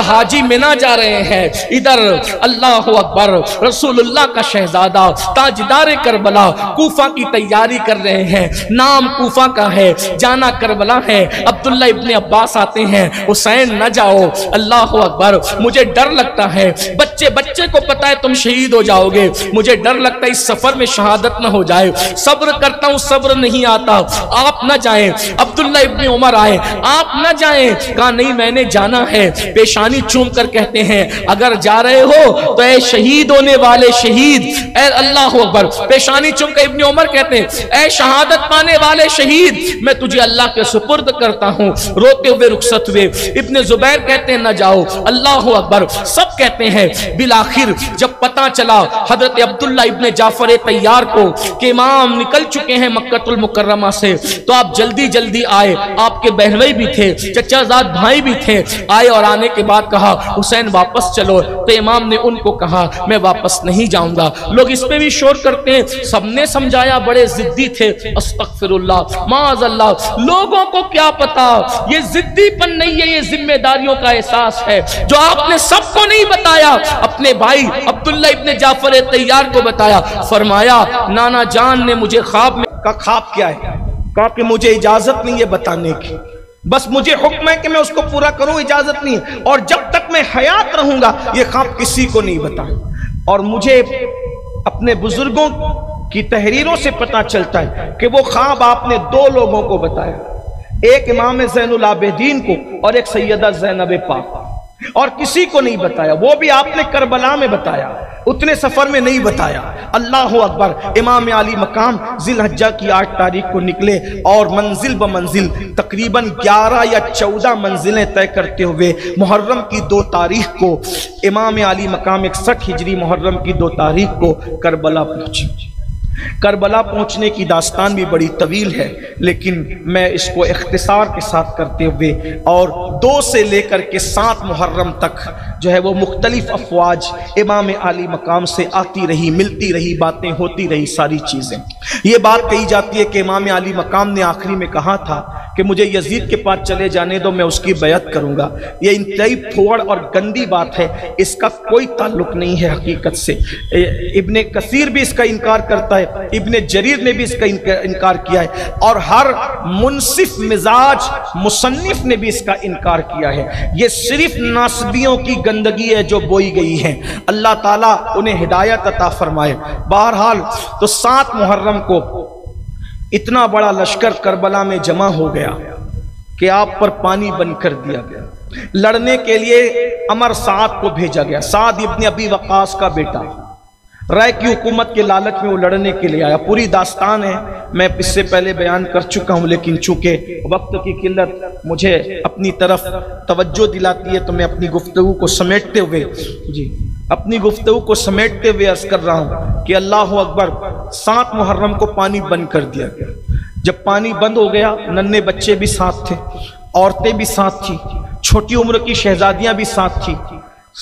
حاجی مینا جا رہے ہیں، ادھر اللہ اکبر رسول اللہ کا شہزادہ تاجدار کربلا کوفہ کی تیاری کر رہے ہیں، نام کوفہ کا ہے، جانا کربلا ہے۔ عبداللہ ابن عباس آتے ہیں، حسین نہ جاؤ، اللہ اکبر مجھے ڈر لگتا ہے، بچے کو پتا ہے تم شہید ہو جاؤ گے، مجھے ڈر لگتا ہے اس سفر میں شہادت نہ ہو جائے، صبر کرتا ہوں صبر نہیں آتا، آپ نہ جائیں۔ عبداللہ ابن عمر آئے، آپ نہ جائیں، کہا نہیں میں نے جانا ہے، پیشانی چوم کر کہتے ہیں اگر جا رہے ہو تو اے شہید ہونے والے شہید، اے اللہ اکبر، پیشانی چوم کر ابن عمر کہتے ہیں اے شہادت پانے والے شہید، میں تجھے اللہ کے سپرد کرتا ہوں، روتے ہوئے رخصت ہوئے۔ ابن زبیر کہتے ہیں نہ جاؤ، اللہ اکبر، سب کہتے ہیں۔ بالآخر جب پتہ چلا حضرت عبداللہ ابن جعفر طیار کو کہ امام نکل چکے ہیں مکہ المکرمہ سے، تو آپ جلدی جلدی آئے، آپ کے بہن بھائی بھی تھے، چچا زاد بھائی بھی تھے، آئے اور آنے کے بعد کہا حسین واپس چلو، تو امام نے ان کو کہا میں واپس نہیں جاؤں گا۔ لوگ اس پہ بھی شور کرتے ہیں، سب نے سمجھایا، بڑے ضدی تھے، استغفر اللہ معاذ اللہ، لوگوں کو کیا پتا یہ ضدی پن نہیں ہے، یہ ذمہ داریوں کا احساس ہے جو آپ نے سب کو نہیں بتایا، اپنے بھائی عبداللہ ابن جعفر طیار کو بتایا۔ فرمایا نانا جان نے مجھے خواب میں کہا خواب کیا ہے؟ کہا کہ مجھے اجازت نہیں ہے بتانے کی، بس مجھے حکم ہے کہ میں اس کو پورا کروں، اجازت نہیں ہے، اور جب تک میں حیات رہوں گا یہ خواب کسی کو نہیں بتاؤں۔ اور مجھے اپنے بزرگوں کی تحریروں سے پتہ چلتا ہے کہ وہ خواب آپ نے دو لوگوں کو بتایا، ایک امام زین العابدین کو اور ایک سیدہ زینب پاک، اور کسی کو نہیں بتایا، وہ بھی آپ نے کربلا میں بتایا، اتنے سفر میں نہیں بتایا۔ اللہ اکبر، امام علی مقام ذی الحجہ کی 8 تاریخ کو نکلے اور منزل بمنزل تقریباً 11 یا 14 منزلیں طے کرتے ہوئے محرم کی 2 تاریخ کو امام علی مقام 61 ہجری محرم کی 2 تاریخ کو کربلا پہنچے۔ کربلا پہنچنے کی داستان بھی بڑی طویل ہے، لیکن میں اس کو اختصار کے ساتھ کرتے ہوئے، اور 2 سے لے کر کے 7 محرم تک جو ہے وہ مختلف افواج امام علی مقام سے آتی رہی، ملتی رہی، باتیں ہوتی رہی، ساری چیزیں۔ یہ بات کہی جاتی ہے کہ امام علی مقام نے آخری میں کہا تھا کہ مجھے یزید کے پاس چلے جانے دو، میں اس کی بیعت کروں گا۔ یہ انتہائی پھوڑ اور گندی بات ہے، اس کا کوئی تعلق نہیں ہے حقیقت سے۔ ابن کثیر بھی اس کا انکار کرتا ہے، ابن جریر نے بھی اس کا انکار کیا ہے، اور ہر منصف مزاج مصنف نے بھی اس کا انکار کیا ہے۔ یہ صرف ناصبیوں کی گندگی ہے جو بوئی گئی ہے، اللہ تعالیٰ انہیں ہدایت عطا فرمائے۔ بہرحال تو 7 محرم کو اتنا بڑا لشکر کربلا میں جمع ہو گیا کہ آپ پر پانی بند کر دیا گیا۔ لڑنے کے لیے عمر سعد کو بھیجا گیا، سعد ابن ابی وقاص کا بیٹا، رائے کی حکومت کے لالچ میں وہ لڑنے کے لیے آیا۔ پوری داستان ہے، میں اس سے پہلے بیان کر چکا ہوں، لیکن چونکہ وقت کی قلت مجھے اپنی طرف توجہ دلاتی ہے تو میں اپنی گفتگو کو سمیٹتے ہوئے عرض کر رہا ہوں کہ اللہ اکبر، 7 محرم کو پانی بند کر دیا گیا۔ جب پانی بند ہو گیا، ننھے بچے بھی ساتھ تھے، عورتیں بھی ساتھ تھیں، چھوٹی عمر کی شہزادیاں بھی ساتھ تھیں،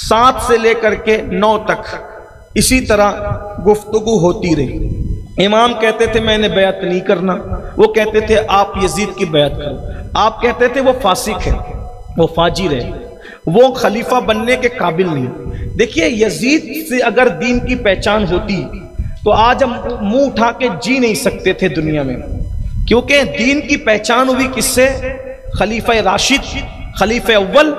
7 سے لے کر کے 9 تک اسی طرح گفتگو ہوتی رہی۔ امام کہتے تھے میں نے بیعت نہیں کرنا، وہ کہتے تھے آپ یزید کی بیعت کرو، آپ کہتے تھے وہ فاسق ہے، وہ فاجر ہے، وہ خلیفہ بننے کے قابل نہیں۔ دیکھیے یزید سے اگر دین کی پہچان ہوتی تو آج ہم منہ اٹھا کے جی نہیں سکتے تھے دنیا میں، کیونکہ دین کی پہچان ہوئی کس سے؟ خلیفہ راشد، خلیفہ اول،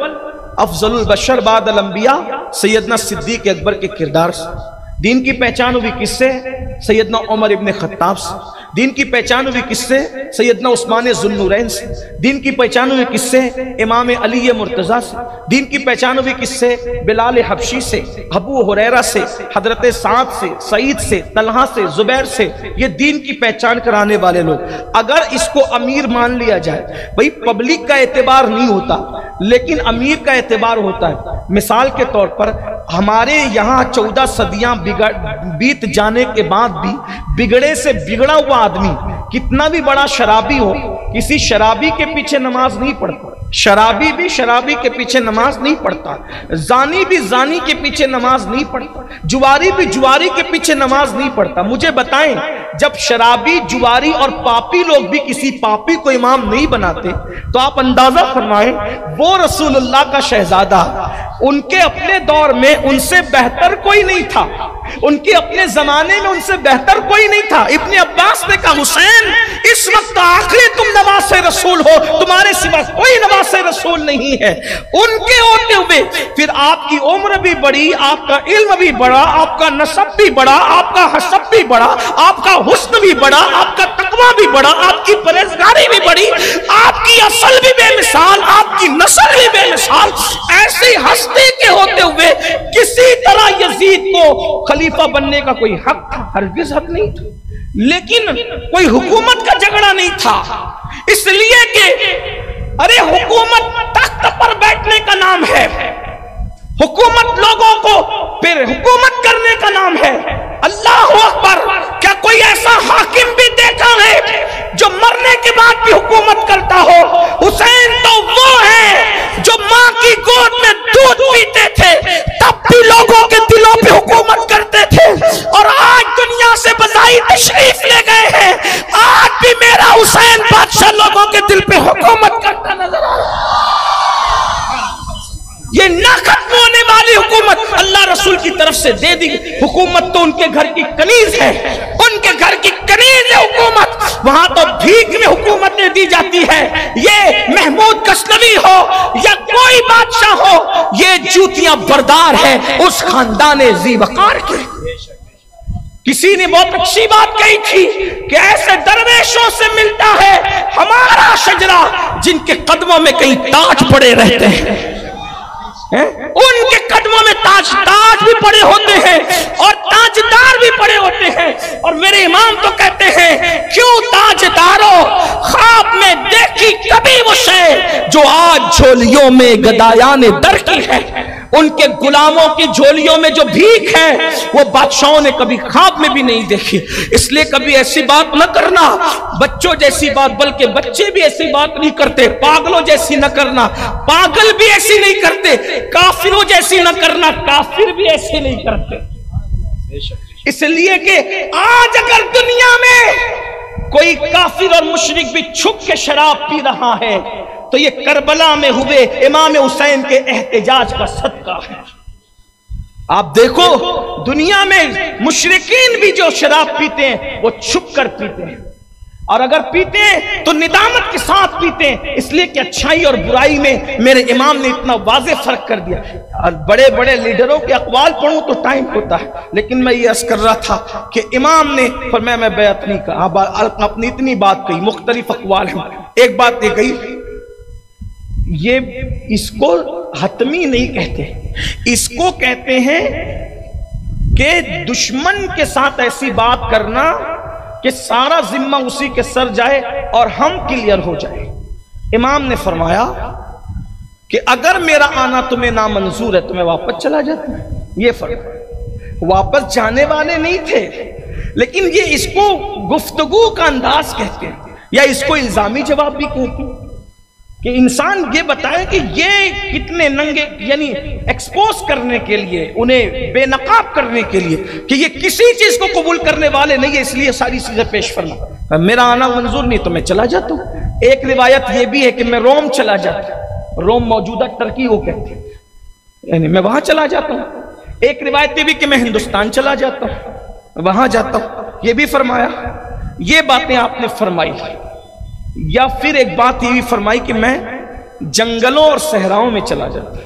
افضل البشر بعد الانبیاء سیدنا صدیق اکبر کے کردار سے۔ دین کی پہچان ہوئی کس سے؟ سیدنا عمر ابن خطاب سے۔ دین کی پہچان ہوئی کس سے؟ سیدنا عثمان ذو النورین سے۔ دین کی پہچان ہوئی کس سے؟ امام علی مرتضیٰ سے۔ دین کی پہچان ہوئی کس سے؟ بلال حبشی سے، ابو ہریرہ سے، حضرت سعد سے، سعید سے، طلحہ سے، زبیر سے۔ یہ دین کی پہچان کرانے والے لوگ، اگر اس کو امیر مان لیا جائے، بھئی پبلک کا اعتبار نہیں ہوتا لیکن امیر کا اعتبار ہوتا ہے۔ مثال کے طور پر ہمارے یہاں 14 صدیاں بیت جانے کے بعد بھی بگڑے سے بگڑا ہوا آدمی کتنا بھی بڑا شرابی ہو، کسی شرابی کے پیچھے نماز نہیں پڑھتا، شرابی بھی شرابی کے پیچھے نماز نہیں پڑھتا، زانی بھی زانی کے پیچھے نماز نہیں پڑھتا، جواری بھی جواری کے پیچھے نماز نہیں پڑھتا۔ مجھے بتائیں جب شرابی، جواری اور پاپی لوگ بھی کسی پاپی کو امام نہیں بناتے تو آپ اندازہ فرمائیں وہ رسول اللہ کا شہزادہ ان کے اپنے دور میں ان سے بہتر کوئی نہیں تھا، ان کے اپنے زمانے میں ان سے بہتر کوئی نہیں تھا۔ ابن عباس نے کہا حسین اس وقت آخری تم نواز رسول ہو، تمہارے سوا کوئی نواز رسول نہیں ہے۔ ان کے ہوتے ہوئے پھر آپ کی عمر بھی بڑی، آپ کا علم بھی بڑا، آپ کا نسب بھی بڑا، آپ کا حسب بھی بڑا، آپ کا حسن بھی بڑا، آپ کا تقوی بھی بڑا، آپ کی پرہیزگاری بھی بڑی، آپ کی اصل بھی بے مثال، آپ کی نسل بھی بے مثال۔ ایسی ہستی کے ہوتے ہوئے کسی طرح یزید کو خلیفہ بننے کا کوئی حق تھا؟ ہرگز حق نہیں تھا۔ لیکن کوئی حکومت کا جھگڑا نہیں تھا، اس لیے کہ ارے حکومت تخت پر بیٹھنے کا نام ہے، حکومت لوگوں کو پھر حکومت کرنے کا نام ہے۔ اللہ اکبر! کیا کوئی ایسا حاکم بھی دیکھا ہے جو مرنے کے بعد بھی حکومت کرتا ہو؟ حسین تو وہ ہے جو ماں کی گود میں دودھ پیتے تھے تب بھی لوگوں کے دلوں پہ حکومت کرتے تھے، اور آج دنیا سے بظاہر تشریف لے گئے ہیں، آج بھی میرا حسین بادشاہ لوگوں کے دل پہ حکومت کرتا نظر آ رہا ہے۔ یہ نہ ختم ہونے والی حکومت اللہ رسول کی طرف سے دے دی۔ حکومت تو ان کے گھر کی کنیز ہے، ان کے گھر کی کنیز ہے حکومت، وہاں تو بھیک میں حکومتیں دی جاتی ہے۔ یہ محمود غزنوی ہو یا کوئی بادشاہ ہو، یہ جوتیاں بردار ہے اس خاندان ذی وقار کے۔ کسی نے بہت اچھی بات کہی تھی کہ ایسے درویشوں سے ملتا ہے ہمارا شجرہ جن کے قدموں میں کئی تاج پڑے رہتے ہیں، ان کے قدموں میں تاج بھی پڑے ہوتے ہیں اور تاجدار بھی پڑے ہوتے ہیں۔ اور میرے امام تو کہتے ہیں کیوں تاجداروں خواب میں دیکھی کبھی وہ شے جو آج جھولیوں میں گدایان در کی ہے۔ ان کے غلاموں کی جھولیوں میں جو بھیک ہے وہ بادشاہوں نے کبھی خواب میں بھی نہیں دیکھی۔ اس لیے کبھی ایسی بات نہ کرنا بچوں جیسی بات، بلکہ بچے بھی ایسی بات نہیں کرتے، پاگلوں جیسی نہ کرنا، پاگل بھی ایسی نہیں کرتے، کافروں جیسی نہ کرنا، کافر بھی ایسی نہیں کرتے۔ اس لیے کہ آج اگر دنیا میں کوئی کافر اور مشرک بھی چھپ کے شراب پی رہا ہے تو یہ کربلا میں ہوئے امام حسین کے احتجاج کا صدقہ ہے۔ آپ دیکھو دنیا میں مشرکین بھی جو شراب پیتے ہیں وہ چھپ کر پیتے ہیں، اور اگر پیتے ہیں تو ندامت کے ساتھ پیتے ہیں، اس لیے کہ اچھائی اور برائی میں میرے امام نے اتنا واضح فرق کر دیا۔ بڑے بڑے لیڈروں کے اقوال پڑھوں تو ٹائم ہوتا ہے، لیکن میں یہ عرض کر رہا تھا کہ امام نے فرمایا میں بیعت نہیں کہا، اپنی اتنی بات کہی، مختلف اقوال ہیں۔ ایک بات یہ کہی، یہ اس کو حتمی نہیں کہتے، اس کو کہتے ہیں کہ دشمن کے ساتھ ایسی بات کرنا کہ سارا ذمہ اسی کے سر جائے اور ہم کلیئر ہو جائے۔ امام نے فرمایا کہ اگر میرا آنا تمہیں نامنظور ہے تو میں واپس چلا جاتا ہوں۔ یہ فرق، واپس جانے والے نہیں تھے، لیکن یہ اس کو گفتگو کا انداز کہتے ہیں، یا اس کو الزامی جواب بھی کہتے ہیں کہ انسان یہ بتائے کہ یہ کتنے ننگے، یعنی ایکسپوز کرنے کے لیے، انہیں بے نقاب کرنے کے لیے کہ یہ کسی چیز کو قبول کرنے والے نہیں ہے، اس لیے ساری چیزیں پیش فرما۔ میرا آنا منظور نہیں تو میں چلا جاتا ہوں۔ ایک روایت یہ بھی ہے کہ میں روم چلا جاتا ہوں، روم موجودہ ترکی کو کہتے ہیں، یعنی میں وہاں چلا جاتا ہوں۔ ایک روایت یہ بھی کہ میں ہندوستان چلا جاتا ہوں، وہاں جاتا ہوں، یہ بھی فرمایا۔ یہ باتیں آپ نے فرمائی، یا پھر ایک بات یہ بھی فرمائی کہ میں جنگلوں اور صحراؤں میں چلا جاتا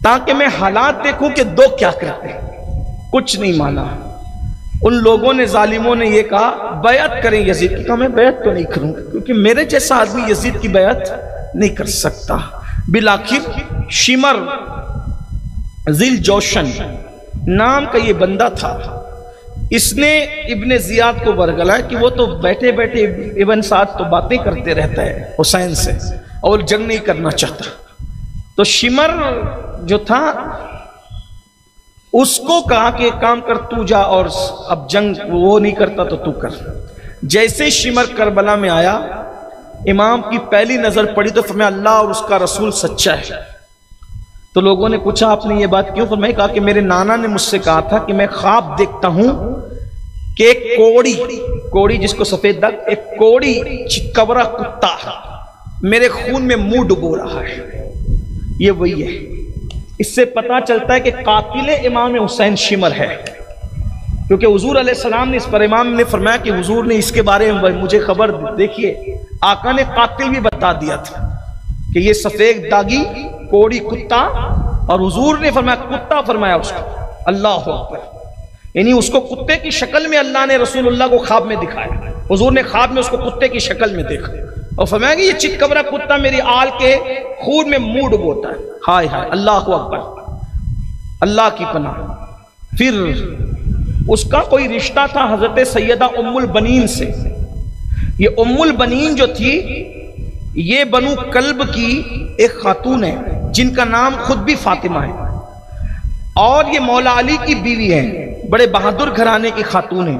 تاکہ میں حالات دیکھوں کہ دو کیا کرتے ہیں۔ کچھ نہیں مانا ان لوگوں نے، ظالموں نے یہ کہا بیعت کریں یزید کی، کہا میں بیعت تو نہیں کروں کیونکہ میرے جیسا آدمی یزید کی بیعت نہیں کر سکتا۔ بالآخر شمر ذیل جوشن نام کا یہ بندہ تھا، اس نے ابن زیاد کو برگلایا کہ وہ تو بیٹھے بیٹھے ابن سعد تو باتیں کرتے رہتا ہے حسین سے اور جنگ نہیں کرنا چاہتا۔ تو شمر جو تھا اس کو کہا کہ کام کر تو جا، اور اب جنگ وہ نہیں کرتا تو تو کر۔ جیسے شمر کربلا میں آیا، امام کی پہلی نظر پڑی تو فرمایا اللہ اور اس کا رسول سچا ہے۔ تو لوگوں نے پوچھا آپ نے یہ بات کیوں؟ فرمایا کہا کہ میرے نانا نے مجھ سے کہا تھا کہ میں خواب دیکھتا ہوں کہ ایک کوڑی جس کو سفید داغ، ایک کوڑی چکورا کتا میرے خون میں منہ ڈبو رہا ہے، یہ وہی ہے۔ اس سے پتہ چلتا ہے کہ قاتل امام حسین شمر ہے، کیونکہ حضور علیہ السلام نے اس پر امام نے فرمایا کہ حضور نے اس کے بارے میں مجھے خبر دیکھیے آقا نے قاتل بھی بتا دیا تھا کہ یہ سفید داغی کوڑی کتا، اور حضور نے فرمایا کتا فرمایا اس کو، اللہ اکبر، یعنی اس کو کتے کی شکل میں اللہ نے رسول اللہ کو خواب میں دکھایا، حضور نے خواب میں اس کو کتے کی شکل میں دیکھا اور فرمایا کہ یہ چتکبرا کتا میری آل کے خون میں منہ ڈبوتا ہے، ہائے ہائے اللہ اکبر، اللہ کی پناہ۔ پھر اس کا کوئی رشتہ تھا حضرت سیدہ ام البنین سے، یہ ام البنین جو تھی یہ بنو کلب کی ایک خاتون ہے جن کا نام خود بھی فاطمہ ہے، اور یہ مولا علی کی بیوی ہے، بڑے بہادر گھرانے کی خاتون ہے۔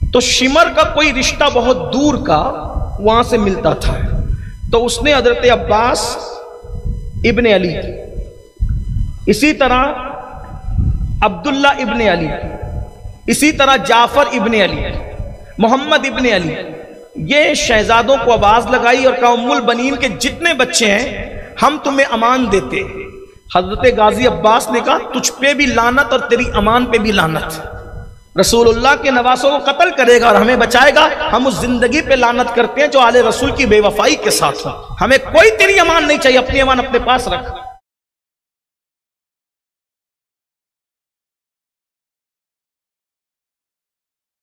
تو شمر کا کوئی رشتہ بہت دور کا وہاں سے ملتا تھا، تو اس نے حضرت عباس ابن علی، اسی طرح عبداللہ ابن علی، اسی طرح جعفر ابن علی، محمد ابن علی، یہ شہزادوں کو آواز لگائی اور کہا ام البنین کے جتنے بچے ہیں ہم تمہیں امان دیتے۔ حضرت غازی عباس نے کہا تجھ پہ بھی لعنت اور تیری امان پہ بھی لعنت، رسول اللہ کے نواسوں کو قتل کرے گا اور ہمیں بچائے گا، ہم اس زندگی پہ لعنت کرتے ہیں جو آل رسول کی بے وفائی کے ساتھ ہو، ہمیں کوئی تیری امان نہیں چاہیے، اپنی امان اپنے پاس رکھ۔